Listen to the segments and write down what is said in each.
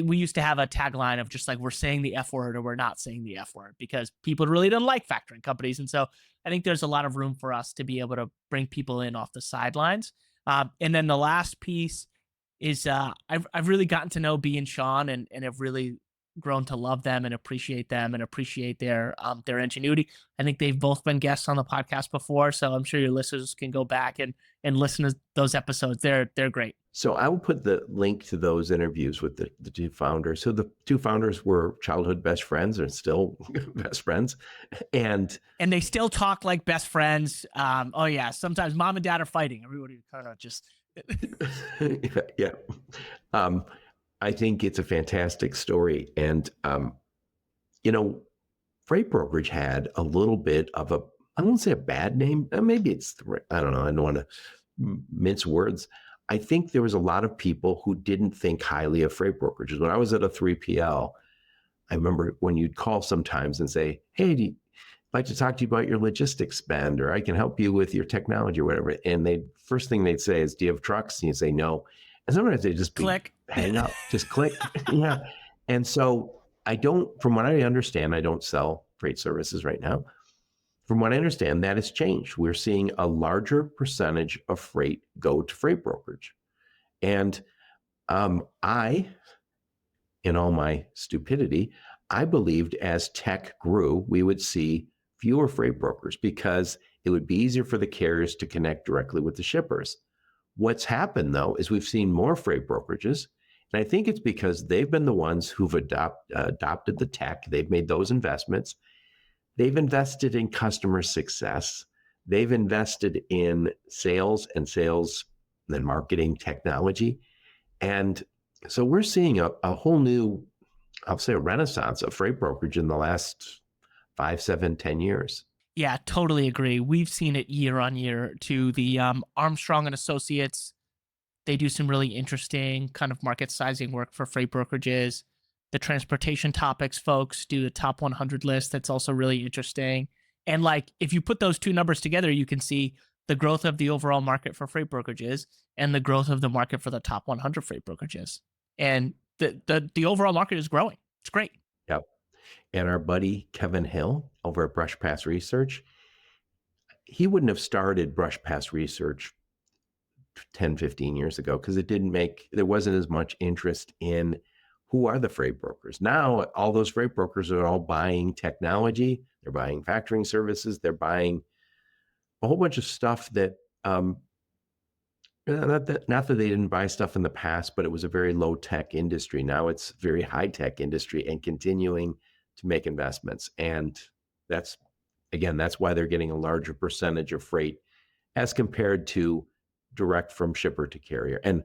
We used to have a tagline of just like, we're saying the F word or we're not saying the F word, because people really don't like factoring companies. And so I think there's a lot of room for us to be able to bring people in off the sidelines. And then the last piece is I've really gotten to know B and Sean, and have really grown to love them and appreciate their ingenuity. I think they've both been guests on the podcast before, so I'm sure your listeners can go back and listen to those episodes. They're great. So I will put the link to those interviews with the two founders. So the two founders were childhood best friends, or still best friends, and they still talk like best friends. Oh yeah, sometimes mom and dad are fighting. Everybody kind of just yeah. I think it's a fantastic story, and freight brokerage had a little bit of a, I won't say a bad name. Maybe it's I don't know. I don't want to mince words. I think there was a lot of people who didn't think highly of freight brokerages. When I was at a 3PL, I remember when you'd call sometimes and say, hey, I'd like to talk to you about your logistics spend, or I can help you with your technology or whatever. And first thing they'd say is, do you have trucks? And you'd say no. And sometimes they just click, hang up, just click. Yeah. And so from what I understand, I don't sell freight services right now. From what I understand, that has changed. We're seeing a larger percentage of freight go to freight brokerage. And I, in all my stupidity, I believed as tech grew, we would see fewer freight brokers because it would be easier for the carriers to connect directly with the shippers. What's happened, though, is we've seen more freight brokerages. And I think it's because they've been the ones who've adopted the tech. They've made those investments. They've invested in customer success. They've invested in sales and marketing technology. And so we're seeing a whole new, I'll say, a renaissance of freight brokerage in the last 5, 7, 10 years. Yeah, totally agree. We've seen it year on year to the Armstrong and Associates. They do some really interesting kind of market sizing work for freight brokerages. The Transportation Topics folks do a top 100 list that's also really interesting. And like, if you put those two numbers together, you can see the growth of the overall market for freight brokerages and the growth of the market for the top 100 freight brokerages. And the overall market is growing. It's great. Yep. And our buddy Kevin Hill over at Brush Pass Research, he wouldn't have started Brush Pass Research 10, 15 years ago because there wasn't as much interest in who are the freight brokers. Now, all those freight brokers are all buying technology. They're buying factoring services. They're buying a whole bunch of stuff that, not that they didn't buy stuff in the past, but it was a very low tech industry. Now it's a very high tech industry and continuing to make investments. And that's why they're getting a larger percentage of freight as compared to direct from shipper to carrier. And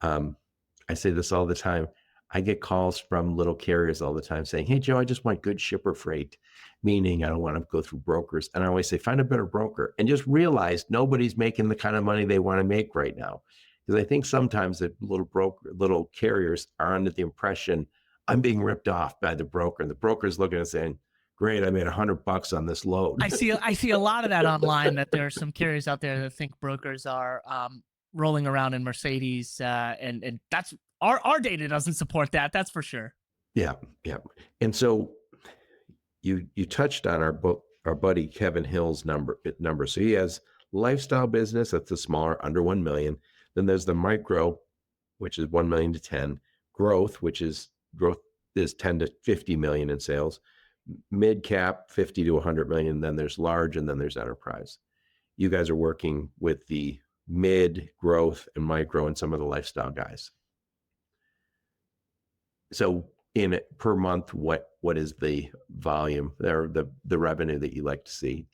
I say this all the time. I get calls from little carriers all the time saying, hey, Joe, I just want good shipper freight, meaning I don't want to go through brokers. And I always say, find a better broker. And just realize nobody's making the kind of money they want to make right now. Because I think sometimes that little carriers are under the impression I'm being ripped off by the broker. And the broker's looking and saying, great, I made $100 on this load. I see a lot of that online, that there are some carriers out there that think brokers are rolling around in Mercedes, and that's our data doesn't support that. That's for sure. Yeah. And so you touched on our buddy Kevin Hill's number. So he has lifestyle business, that's the smaller, under 1 million. Then there's the micro, which is 1 million to 10. Growth is 10 to 50 million in sales. Mid cap, 50 to 100 million. Then there's large, and then there's enterprise. You guys are working with the mid, growth, and micro, and some of the lifestyle guys. So per month, what is the volume or the revenue that you like to see?